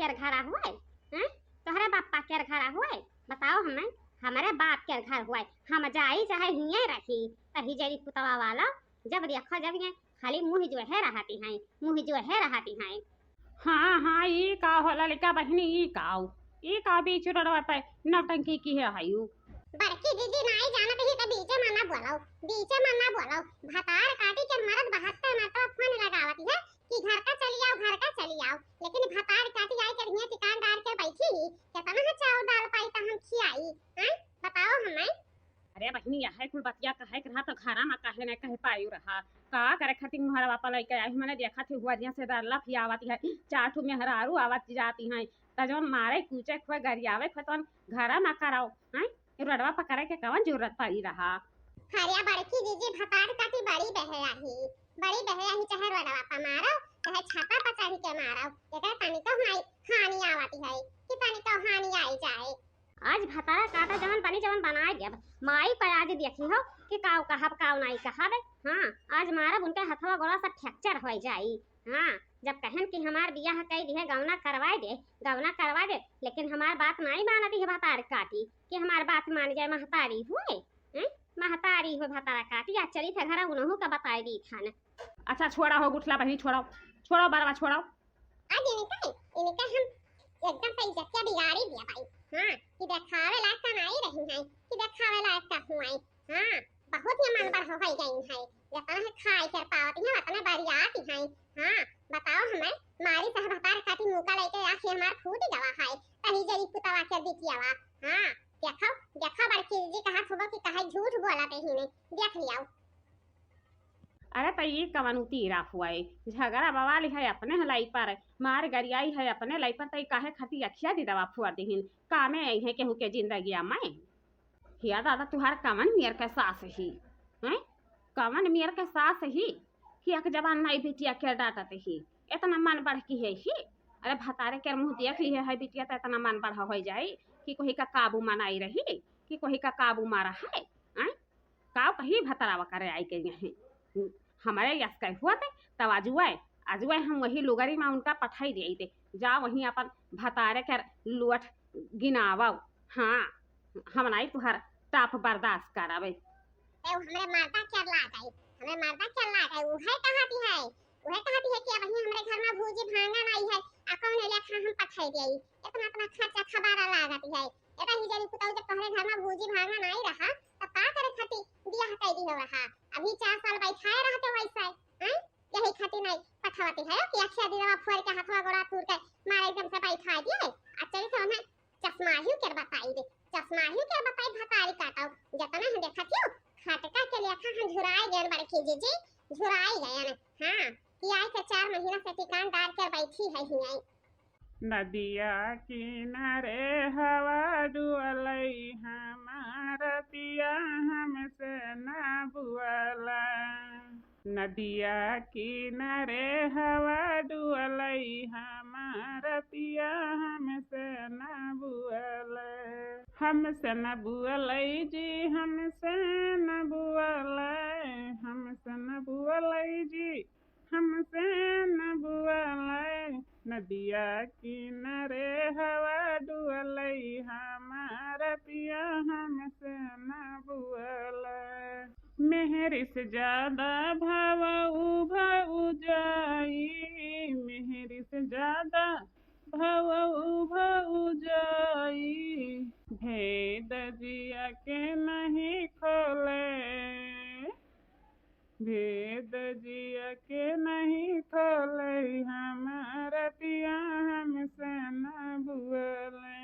के घरा हुआ हैं? तोहरे बापा के घरा हुआ? बताओ हमें। हमारे बाप के घर हुआ हम जाई चाहे हिये रखी तही जरी पुतवा वाला जब देखो जब ये खाली मुंह जो है रहती हैं, मुंह जो है रहती हैं। हाँ हाँ, ई का होला लड़का बहनी, ई का बीच रोडवा पे नौटंकी की है हायू। बड़की दीदी नहीं जानत ही त बीचे मना बोलाओ, बीचे मना बोलाओ। भतार काटी के मरद 72 मतलब फोन लगावती है कि घर का चली आओ, घर का चली आओ। लेकिन भतार काटी आई कर हिया दुकानदार के बैठी ही कितना चावल दाल पाई त हम खियाई हैं? बताओ हमें। अरे बहनी यह कुल बतिया कहे के रहा तो घरा में कहे न कहे पायु रहा का करे खातिर मुहरा बापा लइके आई मैंने देखा थी हुआ जिया से डरला फियावती है चार ठू मेहरारू आवत जाती हैं त जौन मारे कूचे खुए गरियावे खुए तौन घरा में कराओ हैं रडवा पकड़े के कवन जरूरत पड़ी रहा। हरिया बड़की दीदी भतार काटी बड़ी बहया ही चाहे रोडवा पर मारो चाहे छाता पर चढ़ के मारो एकर तनी तो हानि आवती है कि तनी तो हानि आई जाए। आज भतारा काटा जवन पानी जवन बनाए दिया माई पर आज देखी हो कि काव कहब काव नहीं कहब। हां आज मारब उनके हथवा गोड़ा सब फ्रैक्चर हो जाई। हां जब कहन कि हमार बियाह कई दिए गवना करवा दे लेकिन हमार बात नहीं मानती है भतार काटी कि हमार बात मान जाए महतारी हुए हैं? महतारी हो भतारा काटी आज चली थे घर उनहु का बताई दी थान। अच्छा छोड़ा हो गुठला बहनी छोड़ो बारवा छोड़ो। आज इनका हम एकदम सही जच्चा बिगाड़ी दिया भाई। हां कि देखावे लायक का नहीं रही है कि देखावे लायक का हुआ। हां बहुत ही मन पर हो गई है जतना है खाई कर पावती है उतना बढ़ियाती है। हां बताओ हमें मारी सह भतार काटी मुका लेके आखिर हमार फूट गवा है तही जरी पुतवा के दिखियावा। हां देखो बड़की जी कहा सुबह की कहा झूठ बोला ते ही ने देख लिया। अरे तो ये कवन तीरा हुआ है झगड़ा बवाल है अपने लाई पर मार गरियाई है अपने लाई पर तई काहे खाती अखिया दी दवा फुआ दिहिन कामे आई है केहू के जिंदगी में हिया दादा तुहार कवन मियर के सास ही हैं कवन मियर के सास ही हिया के जवान नहीं बिटिया के डांटत ही इतना मन बढ़ की है ही। अरे भतारे के मुंह देख ली है बिटिया तो इतना मन बढ़ हो जाए कि कोई का काबू मनाई रही कि कोई का काबू मारा है हैं काव कहीं भतरावा करे आई के हैं हमारे यस कह हुआ थे तब आजुए हम वही लुगरी में उनका पठाई दे थे जा वहीं अपन भतारे के लुअट गिनावा। हाँ हम नहीं तुहार टाप बर्दाश्त करावे। हमरे माता क्या लाग आई उहे कहती है कि अब हमरे घर में भूजी भांगा नहीं है अकौन लेखा हम पठाई देई इतना खर्चा खबारा लागत है एटा ही जरी पुतौ जब तोहरे घर में भूजी भांगा नहीं रहा तब का करे खाती बियाह कई दी हो रहा अभी 4 साल बैठाए रहते वैसे हैं यही खाती नहीं पठावती है कि अक्षय दिनवा फोड़ के हाथवा गोड़ा तोड़ के मारे एकदम से बैठा दिए अचली से उन्हें चश्मा ही के बताई भतारी काटाओ जतना हम देखा थियो खटका के लेखा हम झुराई गए बड़की जीजी झुराई गए ना। हां कि आई के 4 महीना से दुकानदार के बैठी है हियाई नदिया किनारे हवा डुअलई हमार पिया हमसे ना बुअला नदिया किनारे हवा डुअलई हमार पिया हमसे ना बुअला हमसे न बुअलई जी हमसे न बुअलई जी हमसे न बुअलई नदिया किनारे हवा डुअलई हमार पिया हमसे न बुअलई मेहर से ज्यादा भाव जाई मेहर से ज्यादा भाव जाई भेद जिया के नहीं खोले भेद जिया के नहीं खोले हमारा पिया हमसे न बुअले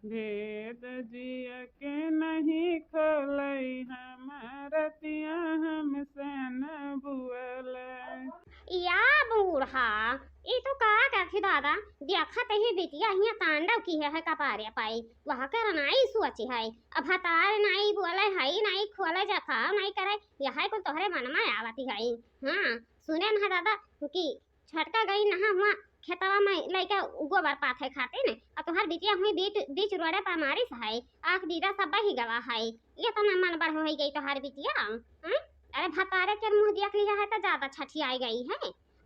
भेद जिया के नहीं खोले हमारा पिया हमसे न बुअले। या बूढ़ा ये तो का करथी दादा देखत ही बिटिया हिया तांडव की है कपारे पाई वहां कर नहीं सोची है अब हतार नहीं बोले है नहीं खोले जखा नहीं करे यह को तोहरे मन में आवती है। हां सुने ना दादा कि छटका गई ना हुआ खेतवा में लइका गोबर पाथे खाते ने अब तोहर बिटिया हुई बीच रोड़े पर मारिस है आंख दीदा सब ही गवा है ये तो ना मन बढ़ हो गई तोहर बिटिया। अरे भतारे के मुंह देख लिया है तो ज्यादा छठी आई गई है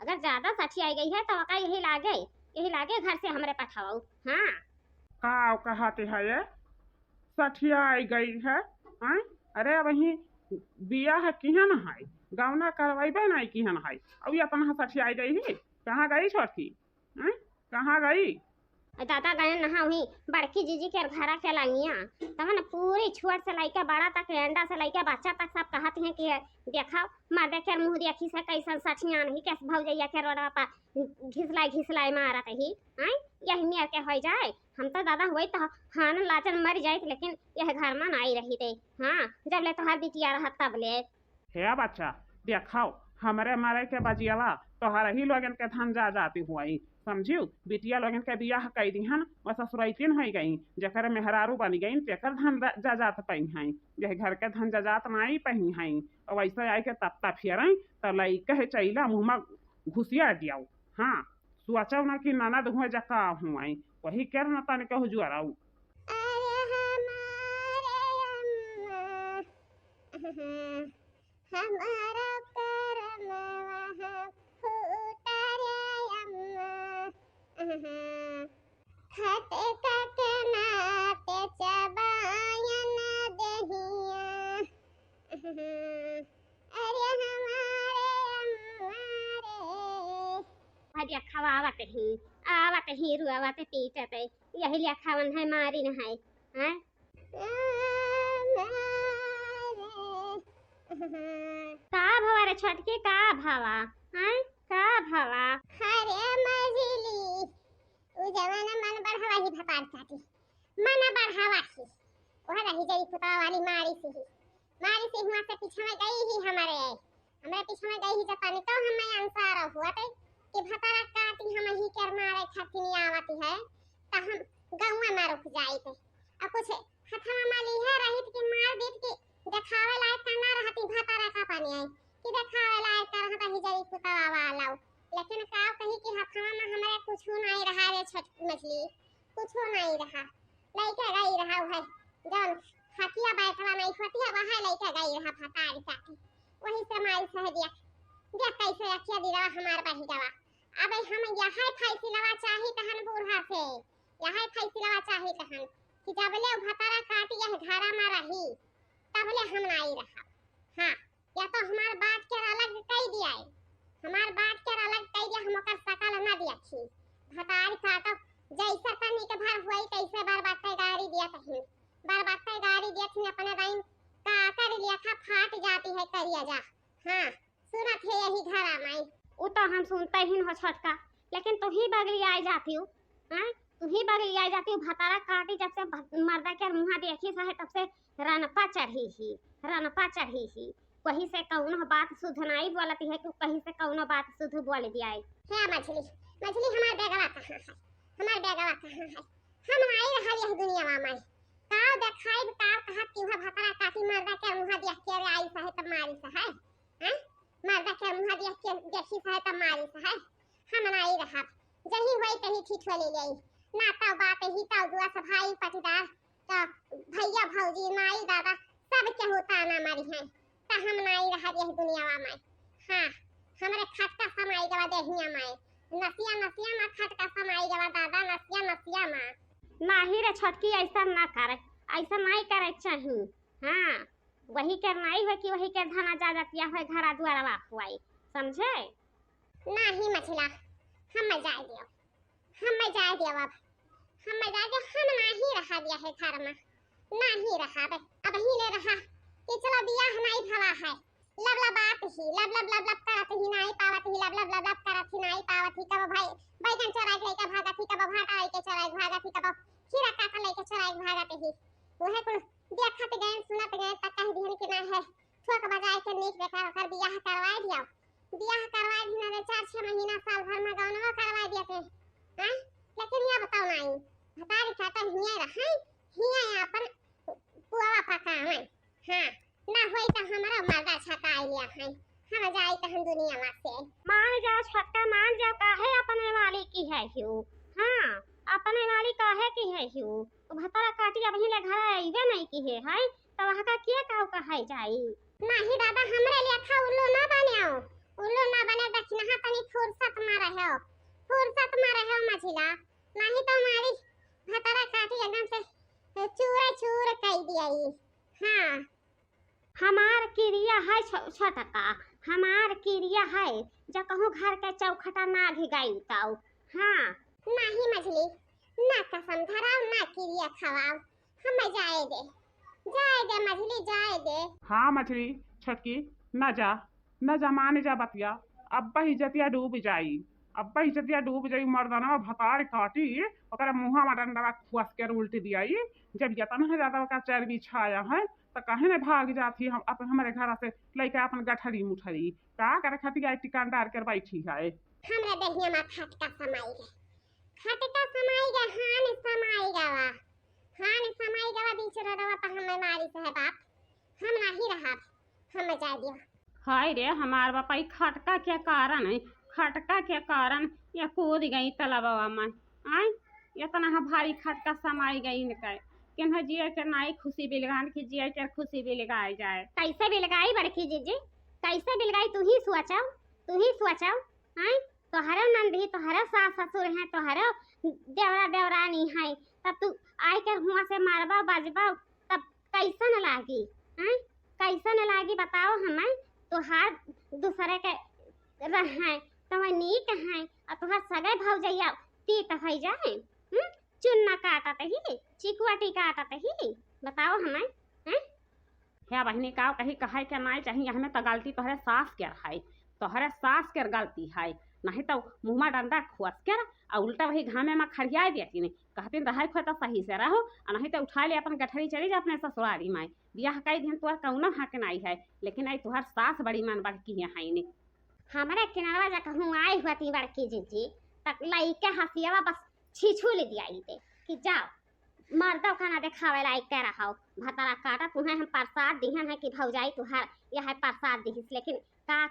अगर ज्यादा छठी आई गई है तो का यही लागे यही लागे घर से हमरे पठाओ। हाँ का कहते है ये सठिया आई गई है। हाँ? अरे वही बिया है किहन है गौना करवाइबे नहीं किहन है अब ये अपन सठिया आई गई ही कहाँ गई छोटकी। हाँ? कहाँ गई। दादा गए नहा हुई बड़की जीजी के घरा के लाइया तब न पूरी छोट से लइका बड़ा तक अंडा से लइका बच्चा तक सब कहत हैं कि देखाओ मर्दे के मुंह देखी से कैसन सठिया नहीं कैसे भौजैया के रोडवा पर घिसलाई मारत ही। आई यही मेर के हो जाए हम तो दादा हुई तो हान लाचन मर जाए लेकिन यह घर में नहीं रही थे। हाँ जब ले तोहार बिटिया रहत तब ले हे बच्चा देखाओ हमारे मारे के बजियावा तोहर ही लोगन के धन जा जाती हुई समझियो बिटिया लोगन के बियाह कई दिहन और ससुरैतिन हो गई जकर मेहरारू बन गई तेकर धन जा जात पई हैं यह घर के धन जा जात नहीं पही हैं और वैसे आई के तब फिर तो लइका है चैला मुँह में घुसिया दियाऊ। हाँ सोचो ना कि ननद हुए जका हुआ वही कर न तन के जुआराऊ। हमारा करम वहाँ फूटा रे अम्मा खत कक नाते चबायन दहिया अरे हमारे खावा आवत ही रुआवत पीटते यही लिया खावन है मारी न है। हैं का भवा रे छटके का भावा हैं का भावा अरे मजली उ जवाना मन बढ़ावा ही भपार चाटी मन बढ़ावा ही ओह रही जरी फुटा वाली मारी से हुआ से पीछे में गई ही हमारे पीछे में गई ही जपानी तो हमें अंसार हुआ थे कि भतारा काटी हम ही कर मारे खतनी आवती है त हम गांव में रुक जाई थे अब कुछ हथवा माली है रही कि मार देत कि देखावे लायक ना रहती भतारा का पानी आई कि देखावे लायक का रहता ही जरी फुटावा वाला लेकिन का कही कि हथवा में हमारे कुछ नहीं रहा रे छठ मछली कुछ नहीं रहा लइका गई रहा है जब हटिया बैठवा नहीं फटिया वहां लइका गई रहा भतारी काटी वही से माई सह दिया देख कैसे अखिया दिला हमार बाही दवा अब हम यहां फैसलावा चाही तहन बूढ़ा से यहां फैसलावा चाही तहन कि जबले भतारा काटी यह घरा में रही तबले हम नहीं रहा। हाँ या तो हमार बात के अलग कह दिया है हमार बात के अलग कह दिया हम ओकर सकल ना दिया छी भतारी काटो जैसा तनी के भर हुई कैसे बार बात का गाड़ी दिया तहन बार बात का गाड़ी दिया थी अपने दाइन का कर लिया था फाट जाती है करिया जा। हाँ सुनत है यही घरा में वो तो हम सुनते ही हो छटका लेकिन तू ही बगली आ जाती हो। हां तू ही बगली आ जाती हो भतारा काटी जब से मर्दा के मुंह देखी सहे तब से रनपा चढ़ी ही वही से कौनो बात शुद्ध नहीं बोलती है कि कहीं से कौनो बात शुद्ध बोल दिया है मछली हमार बेगवा कहां है हम आई रहा यह दुनिया में का देखाई का कहा कि वह भतरा काटी मर्दा के मुंह देख के आई सहे तब मारी सहे। हैं मर्दा के मुंह देख के देखी सहे तब मारी सहे हम आई रहा जही होई तही ठीक हो ले गई ना तो बात ही तो दुआ सफाई पटीदार तो भैया भौजी माई दादा सब के होता ना मारी है तो हम नहीं रहा यह दुनिया में। हाँ हमरे खटका समाई गवा देहिया में नसिया में खटका समाई गवा दादा नसिया में नाही रे छटकी ऐसा ना करे ऐसा नहीं करे चाहिए। हाँ वही करना ही है कि वही कर धना जा जातिया है घरा द्वारा वाई समझे नहीं मछला हम जाए दियो अब हम नहीं रहा दिया है घर में नहीं रहा अब ही ले रहा कि चलो बियाह नहीं भला है लब करत ही नहीं पावत ही लब करत ही नहीं पावत ही कब भाई बैगन चराई लेके भागत ही कब भाटा लेके चराई भागत ही कब खीरा काका लेके चराई भागत ही वहे कुल देखत गए सुनत गए तक कह दिहन कि ना है ठोक बजाए के नीक बेकार कर बियाह करवाए दिया ना 4-6 महीना साल भर में गौनवा करवाए दिया थे। हैं लेकिन ये बताओ नहीं भतारी खाता हिया अपन पुआ पका है। हां ना होई त हमरा मर्दा छका लिया है हम जाई त हम दुनिया में से मान जाओ छक्का मान जाओ काहे अपने वाली की है क्यों। हां अपने वाली काहे की है क्यों भतारा काटी अब हिले घर आईबे नहीं की है तो वहां का के काऊ कहाई जाई नहीं दादा हमरे लेखा उल्लू ना बने दक्षिणा तनी फुर्सत में रहे फुर्सत में रहे मछला, नहीं तो हमारी भतरा काटी एकदम से चूर चूर कर दिया। हाँ हमार क्रिया है छोटका, हमार क्रिया है जो कहूँ घर के चौखटा ना घिगाई उताओ। हाँ नहीं मछली, ना कसम धराओ ना क्रिया खवाओ, हमें जाए दे मछली जाए दे। हाँ मछली छटकी न जा माने जा बतिया, अब्बा इज्जतिया डूब जाई, अब्बा इज्जतिया डूब जाई। मर्दाना भतार काटी ओकरा मुंहा में डंडा खुआस के उल्टी दियाई। जब यतना है ज्यादा ओकरा चर्बी छाया है तो काहे ने भाग जाती हम अपन हमारे घर से लेके अपन गठरी मुठरी का करे खाती आई टिकान डार कर बैठी है। हमरा दहिया में खटका समाई गए, खटका समाई गए, हान समाई गवा, हान समाई गवा बीच रवा त हमें मारी से बाप, हम नहीं रहा, हम जाए दियो। हाय रे हमार बापाई खटका के कारण है, खटका के कारण या कूद गई तलाबवा में। आय इतना भारी खटका समाई गई न केन जिया के नाई खुशी बिलगान की जिया के खुशी बिलगाई जाए। कैसे बिलगाई बड़की जीजी, कैसे बिलगाई तू ही सोचाओ। आय तोहरा नंदी तोहरा सास ससुर है, तोहरा देवरा देवरानी है, तब तू आय के हुआ से मारबा बजबा तब कैसन लागी? हैं कैसन लागी बताओ हमें? तोहार दूसरे के रहे तो नीक है और तोहार सगे भौजैया तीत हो जाए, चुन्ना काटत ही चिकुआटी काटत ही, बताओ हमें? हैं क्या बहनी का कहीं कहे के नाई चाहिए, हमें तो गलती तोहरे सास के है, तोहरे सास के गलती है, नहीं तो मुँह में डंडा खुआस कर और उल्टा वही घामे में खड़िया देती नहीं, कहती रहे खो तो सही से रहो और नहीं तो उठा ले अपन गठरी चली जा अपने ससुरारी में। बियाह कई दिन तुहर कौनो हक नहीं है, लेकिन आई तुहर सास बड़ी मन बड़की है नहीं। हमारे किनारा जा कहूँ आई हुआ बड़की जीजी तक लइके हसियावा बस छिछुल दिया थे कि जाओ मर्दों खाना देखावे लायक कह रहा हो, भतरा काटा तुम्हें हम प्रसाद दिहन है कि भौजाई तुहार यह है प्रसाद दिहिस, लेकिन का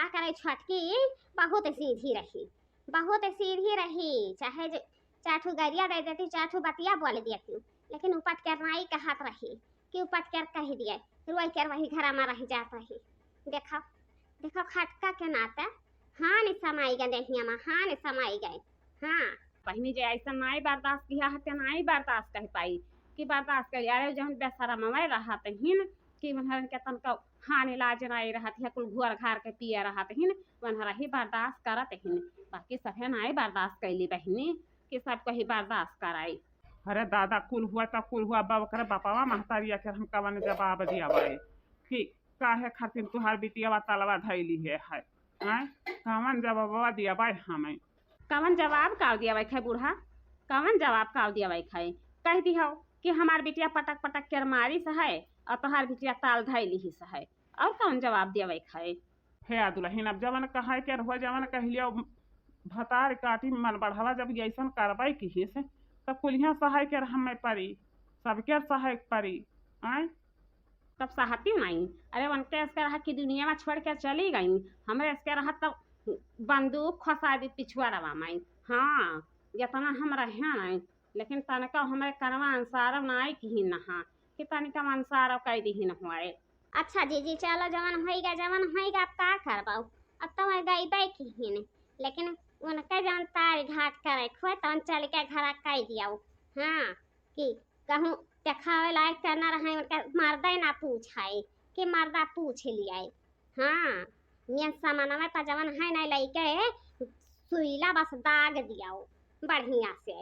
करे छटकी बहुत सीधी रही, चाहे चाठू गरिया दे देती, चाठू बतिया बोल देती, लेकिन उपट कर नाई कहत रही कि उपट कर कह दिए, रोई कर वही घर में रह जात रही। देखो खटका के नाता हाँ ने समाई गए दहिया में, हाँ ने समाई गए। हाँ बहनी जे ऐसा नाई बर्दाश्त किया हते नाई बर्दाश्त कर पाई कि बर्दाश्त कर यार जहन बेसरा मवाई रहा तहिन कि मनहरन के तन का हानि लाज नाई रहत है, कुल घुर घार के पिए रहत हिन मनहरा ही बर्दाश्त करत हिन, बाकी सभे नाई बर्दाश्त कैली बहनी कि सब कहीं बर्दाश्त कराई। अरे दादा कुल हुआ तब कुल हुआ बाबा करे बापावा महतारिया के हम कवन जवाब दिया बाई कि काहे खातिर तुहार बिटियावा तलवा धैली है कवन जवाबवा दिया बाई हमें? कवन जवाब का दिया भाई खाए बूढ़ा, कवन जवाब का दिया भाई खाए? कह दी हो कि हमार बिटिया पटक पटक कर मारी से है और तोहार बिटिया ताल धैली ही से है, और कौन जवाब दिया भाई खाए? हे दुल्हन अब जवन कहा के हुआ जवन कहलियो भतार काटी मन बढ़ावा जब ऐसा कार्रवाई की से तब कुलिया सहाय कर हमें परी सबके सहायक परी। आय तब सहती नहीं, अरे उनके इसके रहा कि दुनिया में छोड़ कर चली गई, हमारे इसके रहा तब बंदूक खसा दी पिछुआरवा में। हाँ जितना हम रहे नहीं, लेकिन तनिका हमारे कनवा अंसार नाई की नहा कि तनिका अंसार कह दी न हुए। अच्छा जीजी चलो जवन होएगा अब का करबाऊ, अब तो मैं गई बाई की ही, लेकिन उनका जवन तार घाट करे खोए तवन चल के घर कह दियाऊ। हाँ कि कहूँ देखावे लायक करना रहे उनका मर्दा ना पूछाए कि मर्दा पूछ लिया। हाँ ये सामान में पजवन है नहीं लइके सुईला बस दाग दियाओ बढ़िया से।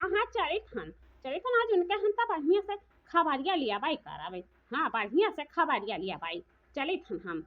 हाँ चली थन आज उनके हम तब बढ़िया से खबरिया लिया बाई करावे, हाँ बढ़िया से खबरिया लिया बाई चली थन हम।